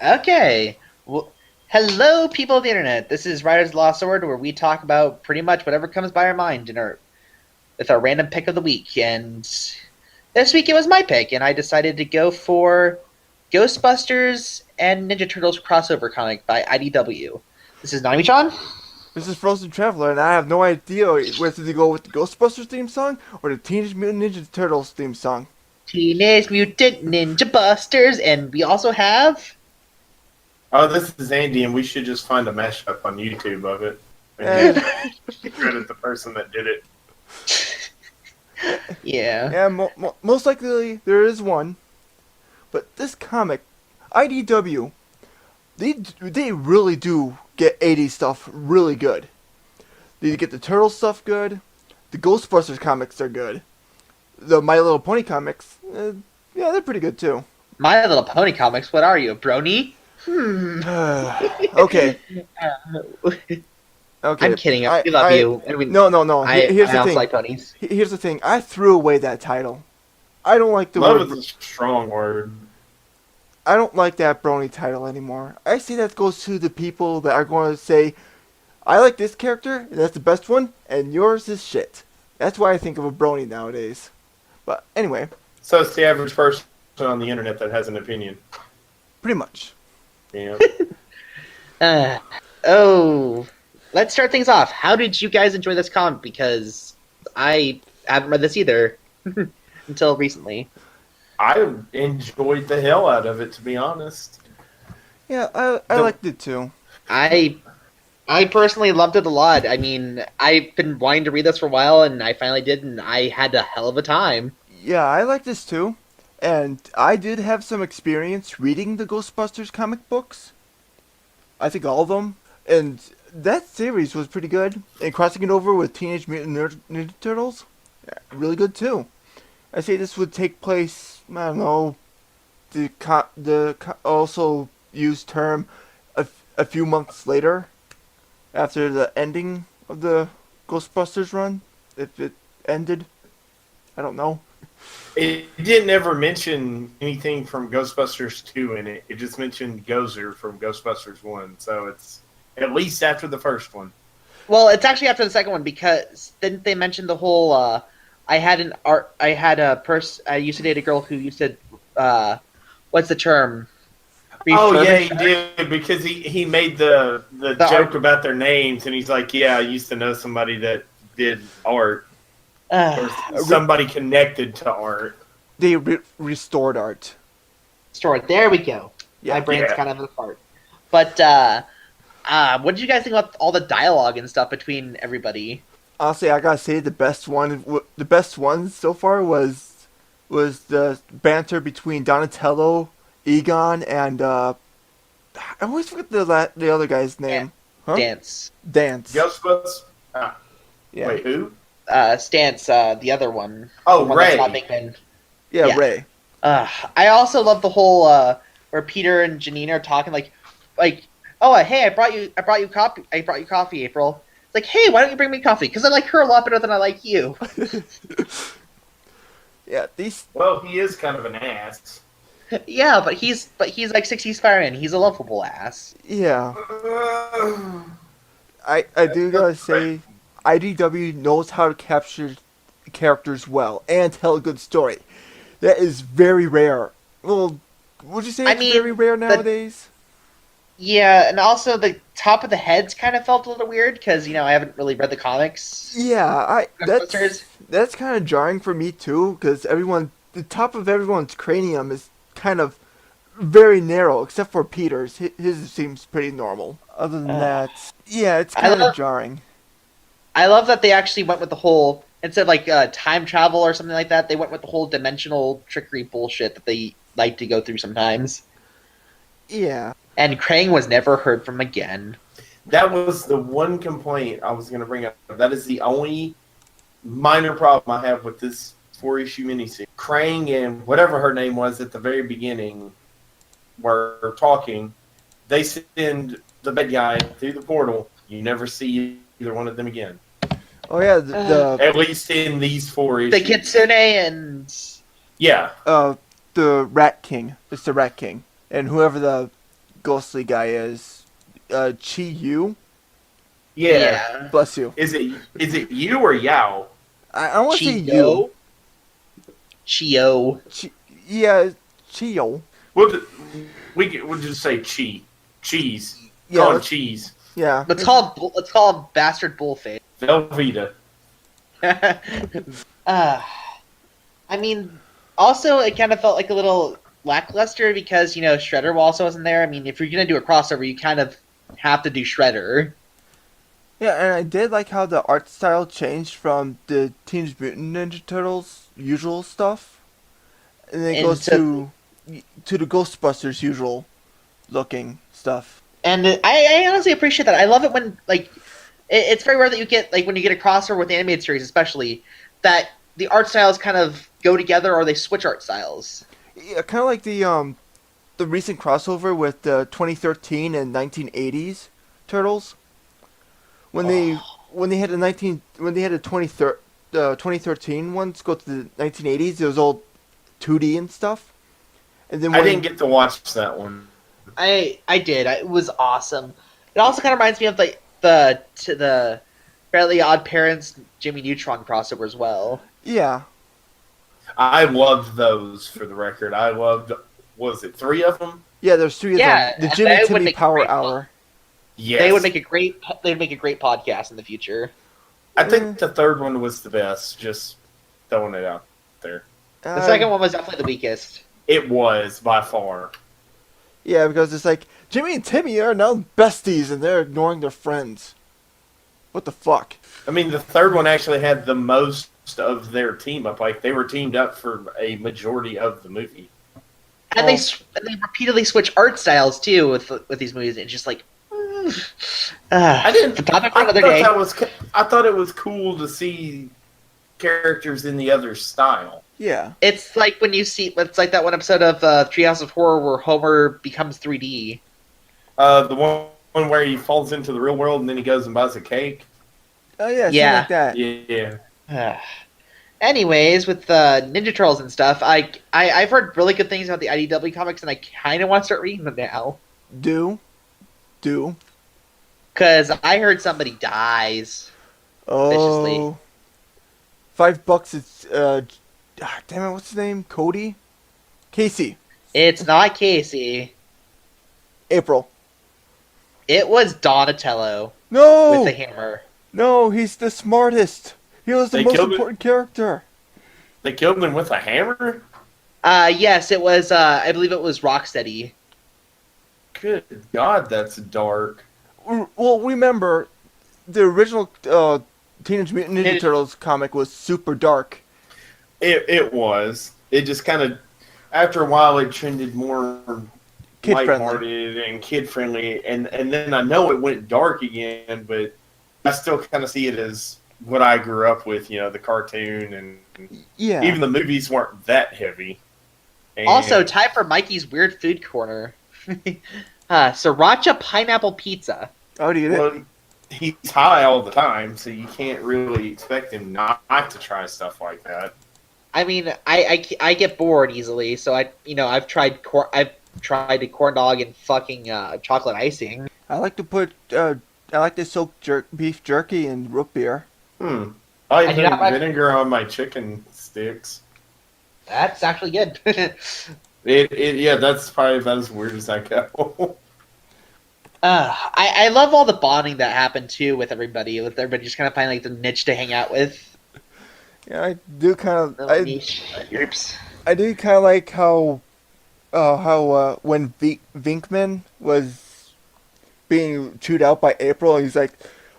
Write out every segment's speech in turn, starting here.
Okay. Well, hello, people of the internet. This is Riders of the Lost Sword, where we talk about pretty much whatever comes by our mind with our random pick of the week. And this week it was my pick, and I decided to go for Ghostbusters and Ninja Turtles crossover comic by IDW. This is Nami-chan. This is Frozen Traveler, and I have no idea whether to go with the Ghostbusters theme song or the Teenage Mutant Ninja Turtles theme song. Teenage Mutant Ninja Busters, and we also have. Oh, this is Andy, and we should just find a mashup on YouTube of it. And And credit the person that did it. Yeah. yeah, most likely there is one, but this comic, IDW, they really do get 80s stuff really good. They get the Turtles stuff good. The Ghostbusters comics are good. The My Little Pony comics, yeah, they're pretty good too. My Little Pony comics, what are you, a brony? Okay, Uh, okay. I'm kidding. We love you. I mean, No. Here's I the also thing. like ponies. Here's the thing. I threw away that title. I don't like the Love word. is a strong word. I don't like that brony title anymore. I see that goes to the people that are going to say, "I like this character. And that's the best one, and yours is shit." That's why I think of a brony nowadays. But anyway, So it's the average person on the internet that has an opinion. pretty much. You know? Oh, let's start things off. How did you guys enjoy this comic? Because I haven't read this either until recently. I enjoyed the hell out of it, to be honest. Yeah, I The- liked it too. I I personally loved it a lot. I mean, I've been wanting to read this for a while, and I finally did, and I had a hell of a time. Yeah, I like this too. And I did have some experience reading the Ghostbusters comic books. I think all of them. And that series was pretty good. And crossing it over with Teenage Mutant Ninja Turtles, yeah, really good too. I say this would take place, I don't know, also used term a few months later after the ending of the Ghostbusters run. If it ended, I don't know. It didn't ever mention anything from Ghostbusters 2 in it. It just mentioned Gozer from Ghostbusters 1. So it's at least after the first one. Well, it's actually after the second one because didn't they mention the whole? I used to date a girl who used to. What's the term? Oh, yeah, he Refurbish- did, because he made the joke art- about their names, and he's like, yeah, I used to know somebody that did art, or somebody connected to art. They restored art. Store. There we go. Yeah. My brain's Yeah. kind of apart. But what did you guys think about all the dialogue and stuff between everybody? Honestly, I gotta say the best one so far was the banter between Donatello, Egon, and I always forget the other guy's name. Huh? Stance. Dance. Ghostbusters? Yeah. Wait, who? Stance. The other one. Oh, The one that's Ray. not Bigman. Yeah, Yeah. Ray. I also love the whole where Peter and Janina are talking like, oh hey, I brought you coffee, April. It's like, hey, why don't you bring me coffee? Because I like her a lot better than I like you. Yeah, these. Well, he is kind of an ass. Yeah, but he's like 60s fireman. He's a lovable ass. Yeah, I do gotta say, IDW knows how to capture characters well and tell a good story. That is very rare. Well, would you say I it's mean, very rare nowadays? Yeah, and also the top of the heads kind of felt a little weird because I haven't really read the comics. Yeah, Ghostbusters. that's kind of jarring for me too, because the top of everyone's cranium is kind of very narrow, except for Peter's. His seems pretty normal. Other than that, yeah, it's I kind of love- jarring. I love that they actually went with the whole instead of like time travel or something like that. They went with the whole dimensional trickery bullshit that they like to go through sometimes. Yeah, And Krang was never heard from again. That was the one complaint I was going to bring up. That is the only minor problem I have with this 4-issue miniseries. Krang and whatever her name was at the very beginning were talking. They send the bad guy through the portal. You never see either one of them again. oh yeah, At least in these 4 issues. The Kitsune and Yeah. the Rat King. It's the Rat King, and whoever ghostly guy is. Chi Yu. Yeah. Yeah. Bless you. Is it you or Yao? I want to say Yu. Chiyo. Chio. Chi, yeah, Chio. We'll just say cheese. Yeah, Call him cheese. yeah. Let's call him Bastard Bullface. Velveeta. uh, I mean, also it kind of felt like a little lackluster because Shredder also wasn't there. I mean, if you're gonna do a crossover, you kind of have to do Shredder. Yeah, and I did like how the art style changed from the Teenage Mutant Ninja Turtles usual stuff, and then it goes to the Ghostbusters usual looking stuff. And I honestly appreciate that. I love it when it's very rare that you get when you get a crossover with the animated series, especially that the art styles kind of go together or they switch art styles. Yeah, kind of like the recent crossover with the 2013 and 1980s Turtles. When they had the 2013 ones go to the 1980s, it was all 2D and stuff. And then I didn't get to watch that one. I did. It was awesome. It also kind of reminds me of the Fairly Odd Parents Jimmy Neutron crossover as well. Yeah. I loved those, for the record. I loved, was it 3 of them? Yeah, there's 3 of them. The Jimmy would Timmy make Power Hour. Yes. They would make a great podcast in the future. I think the third one was the best, just throwing it out there. The second one was definitely the weakest. It was, by far. Yeah, because it's like, Jimmy and Timmy are now besties and they're ignoring their friends. What the fuck? I mean, the third one actually had the most of their team up. Like, they were teamed up for a majority of the movie. And they repeatedly switch art styles, too, with these movies. It's just like... I didn't. The topic for another day. I thought it was cool to see characters in the other style. Yeah. It's like it's like that one episode of Treehouse of Horror where Homer becomes 3D. The one where he falls into the real world and then he goes and buys a cake. Oh yeah, Yeah. something like that. Yeah. Anyways, with Ninja Turtles and stuff, I've heard really good things about the IDW comics, and I kind of want to start reading them now. Do. Because I heard somebody dies. Oh. $5. It's damn it, what's his name? Cody? Casey. It's not Casey. April. It was Donatello No! with the hammer. No, he's the smartest. He was the They most killed important character. They killed him with a hammer? Yes, it was. I believe it was Rocksteady. Good God, that's dark. Well, remember, the original Teenage Mutant Ninja Turtles comic was super dark. It was. It just kind of, after a while, it trended more lighthearted and kid-friendly. And then I know it went dark again, but I still kind of see it as what I grew up with, the cartoon. And yeah. Even the movies weren't that heavy. And Also, time for Mikey's Weird Food Corner. Sriracha pineapple pizza. Oh, do you well, he's high all the time, so you can't really expect him not to try stuff like that. I mean, I get bored easily, so I've tried a corn dog and fucking chocolate icing. I like to soak beef jerky in root beer. I put vinegar on my chicken sticks. That's actually good. Yeah, that's probably about as weird as I go. I love all the bonding that happened too with everybody just kind of finding the niche to hang out with. Yeah, I do kind of. Oops. I do kind of like how when Vinkman was being chewed out by April, he's like,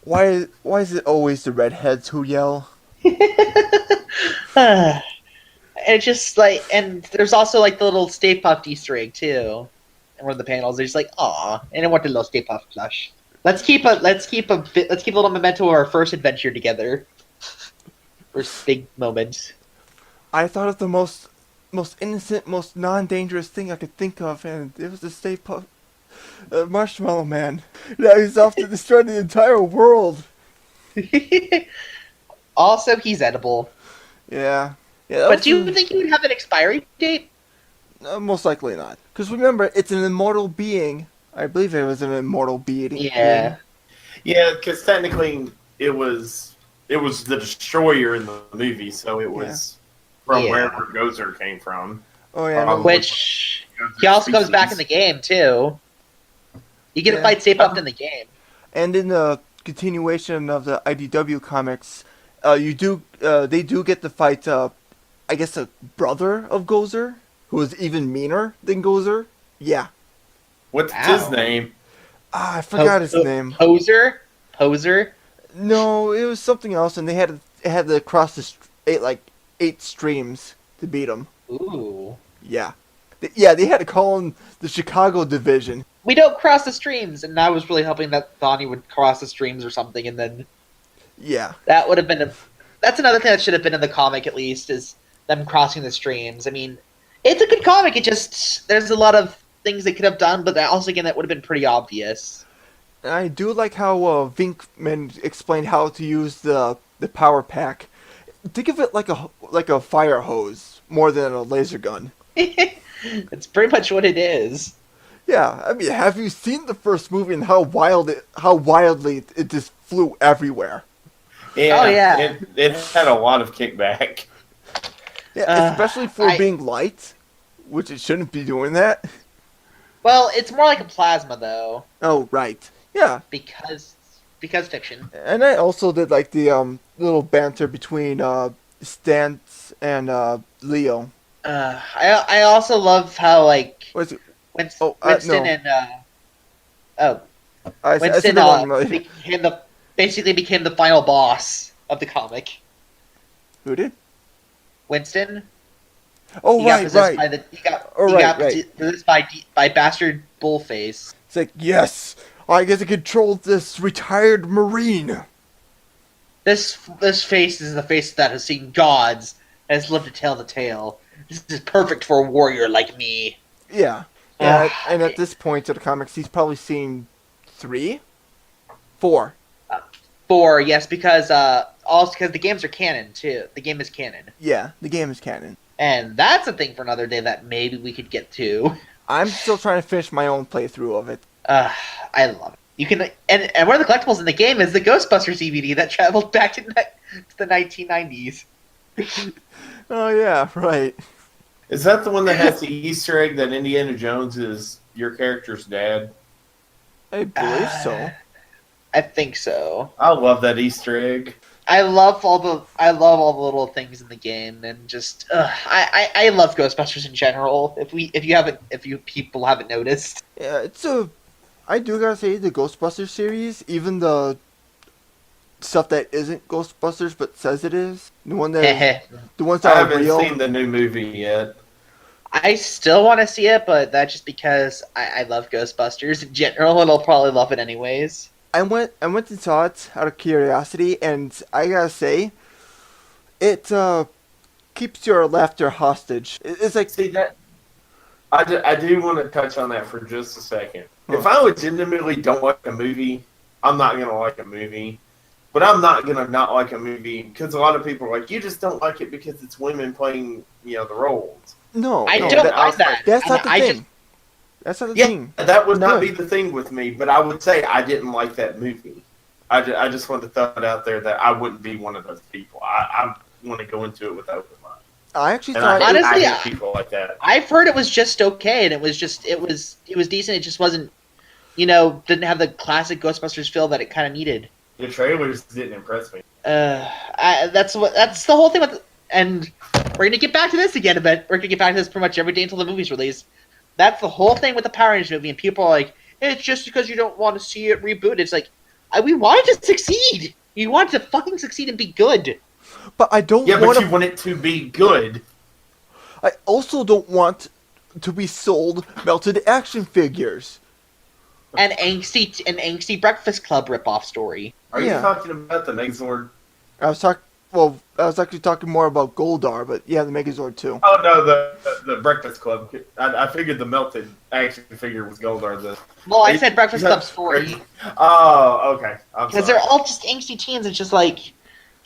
why is it always the redheads who yell? And it's just and there's also the little Stay Puft Easter egg too. And one of the panels, they're just like, aw, and I want the little Stay Puft plush. Let's keep a little memento of our first adventure together. First big moment. I thought of the most innocent, most non-dangerous thing I could think of, and it was the Stay Puft Marshmallow Man. Now he's off to destroy the entire world. Also, he's edible. Yeah. But do you think he would have an expiry date? Most likely not. Because remember, it's an immortal being I believe it was an immortal being. Yeah. Yeah, because technically it was the destroyer in the movie, so it was from Yeah. wherever Gozer came from. Oh yeah, Which Gozer he also comes back in species. the game too. You get to Yeah. fight Stay Puft in the game. and in the continuation of the IDW comics, they do get to fight. I guess a brother of Gozer, who is even meaner than Gozer. Yeah. What's Wow. his name? I forgot his name. Poser. No, it was something else, and they had to cross eight streams to beat him. Ooh. Yeah, they had to call him the Chicago division. We don't cross the streams, and I was really hoping that Donnie would cross the streams or something, and then Yeah, that would have been that's another thing that should have been in the comic at least, is them crossing the streams. I mean, it's a good comic. It just there's a lot of things they could have done, but also again that would have been pretty obvious. and I do like how Vinkman explained how to use the power pack. Think of it like a fire hose more than a laser gun. It's pretty much what it is. Yeah, I mean, have you seen the first movie and how wildly it just flew everywhere? Yeah, Oh, yeah. It had a lot of kickback. Yeah, especially for being light, which it shouldn't be doing that. Well, it's more like a plasma though, Oh, right. Yeah, because fiction. and I also did like the little banter between Stantz and Leo. I also love how like What is it? Winston no. and I said Winston the wrong. basically became the final boss of the comic. Who did? Winston. Oh, He got right, possessed right. by the he got, Oh, he right, got right. possessed by bastard Bullface. It's like, yes, I get to control this retired Marine. This face is the face that has seen gods and has lived to tell the tale. This is perfect for a warrior like me. Yeah. And at this point of the comics, he's probably seen 4. 4, yes, because also because the games are canon too. The game is canon, Yeah, the game is canon. and that's a thing for another day that maybe we could get to. I'm still trying to finish my own playthrough of it. I love it. You can and one of the collectibles in the game is the Ghostbusters DVD that traveled back to the 1990s. Oh yeah, right. Is that the one that has the Easter egg that Indiana Jones is your character's dad? I believe so. I think so. I love that Easter egg. I love all the little things in the game, and just I love Ghostbusters in general. If you people haven't noticed, Yeah, I do gotta say the Ghostbusters series, even the stuff that isn't Ghostbusters but says it is, the ones I that are haven't real. seen the new movie yet. I still want to see it, but that's just because I love Ghostbusters in general, and I'll probably love it anyways. I went and saw it out of curiosity, and I gotta say, it keeps your laughter hostage. It's like, See that? I do want to touch on that for just a second. If I legitimately don't like a movie, I'm not gonna like a movie. But I'm not gonna not like a movie because a lot of people are like, you just don't like it because it's women playing, the roles. no, I no, don't that- mind that. That's not the I thing. just- That's not the Yeah, thing. that would not Good. be the thing with me. But I would say I didn't like that movie. I just want to throw it out there that I wouldn't be one of those people. I want to go into it with open mind. I actually And thought Honestly, I hate people like that. I've heard it was just okay, and it was decent. It just wasn't, didn't have the classic Ghostbusters feel that it kind of needed. The trailers didn't impress me. That's the whole thing with, and we're gonna get back to this again. But we're gonna get back to this pretty much every day until the movie's released. That's the whole thing with the Power Rangers movie, and people are like, "It's just because you don't want to see it rebooted." It's like, we wanted to succeed. You wanted to fucking succeed and be good. but I don't Yeah, want but you want it to be good. I also don't want to be sold melted action figures. An angsty Breakfast Club ripoff story. Are Yeah. you talking about the Megazord? I was actually talking more about Goldar, but yeah, the Megazord too. Oh no, the Breakfast Club. I figured the melted action figure was Goldar. Well, I said Breakfast Club story Oh, okay. I'm because sorry. they're all just angsty teens. It's just like,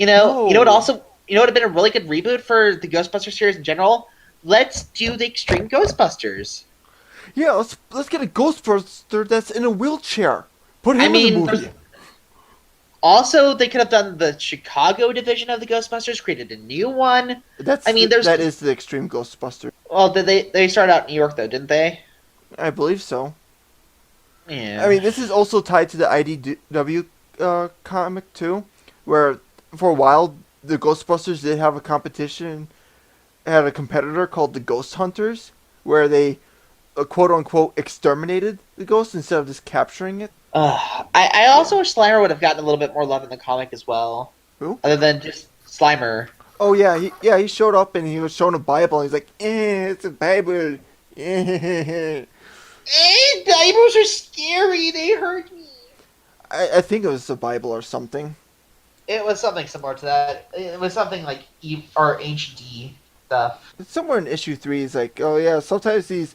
No. you know what? Also, you know what would have been a really good reboot for the Ghostbusters series in general? Let's do the Extreme Ghostbusters. Yeah, let's get a Ghostbuster that's in a wheelchair. Put him I in the mean, movie. also they could have done the Chicago division of the Ghostbusters, created a new one. I mean, there's That is the Extreme Ghostbuster. well, did they started out in New York though, didn't they? I believe so. I Yeah. mean, this is also tied to the IDW comic too, where for a while the Ghostbusters did have a competition, had a competitor called the Ghost Hunters, where they quote unquote exterminated the ghost instead of just capturing it. I also wish Slimer would have gotten a little bit more love in the comic as well, Who? other than just Slimer. Oh yeah, he showed up and he was shown a Bible. And he's like, it's a Bible. I Bibles are scary. They hurt me. think it was a Bible or something. It was something similar to that. It was something like or HD stuff. Somewhere in issue 3, he's like, oh yeah, sometimes these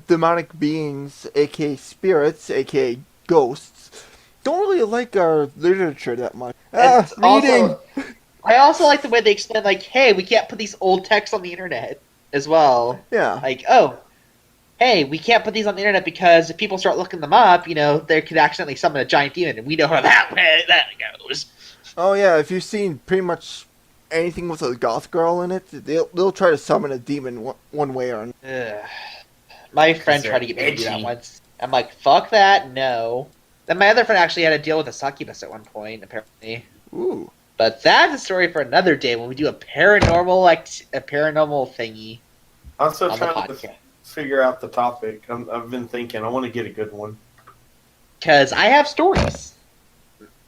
demonic beings, aka spirits, aka ghosts, don't really like our literature that much. It's Reading. I also like the way they explain, like, hey, we can't put these old texts on the internet as well. Yeah. Like, oh, hey, we can't put these on the internet because if people start looking them up, they could accidentally summon a giant demon, and we know how that goes. Oh yeah, if you've seen pretty much anything with a goth girl in it, they'll try to summon a demon one way or another. Ugh. My friend tried to get me to do that once. I'm like, fuck that, no. Then my other friend actually had to deal with a succubus at one point, apparently. Ooh. But that's a story for another day when we do a paranormal thingy I'm still on the trying to podcast. figure out the topic. I've been thinking. I want to get a good one. Because I have stories.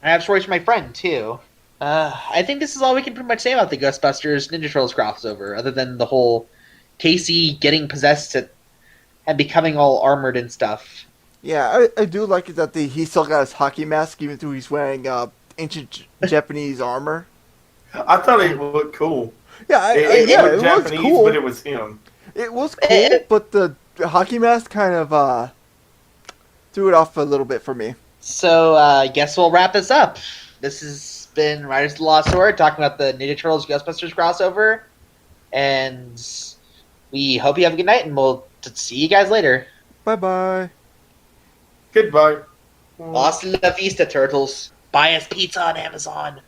I have stories from my friend, too. I think this is all we can pretty much say about the Ghostbusters Ninja Turtles crossover, other than the whole Casey getting possessed and becoming all armored and stuff. Yeah, I do like it that he still got his hockey mask even though he's wearing ancient Japanese armor. I thought it looked cool. Yeah, It it looked was Japanese, cool. but it was him. It was cool, but the hockey mask kind of threw it off a little bit for me. So, I guess we'll wrap this up. This has been Riders of the Lost Sword talking about the Ninja Turtles Ghostbusters crossover. And we hope you have a good night, and we'll see you guys later. Bye bye. Goodbye. Hasta la vista, Turtles. Buy us pizza on Amazon.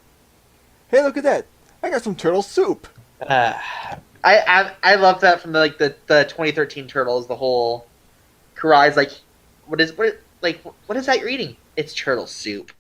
Hey, look at that! I got some turtle soup. I love that from the 2013 Turtles. The whole Karai's like, what is that you're eating? It's turtle soup.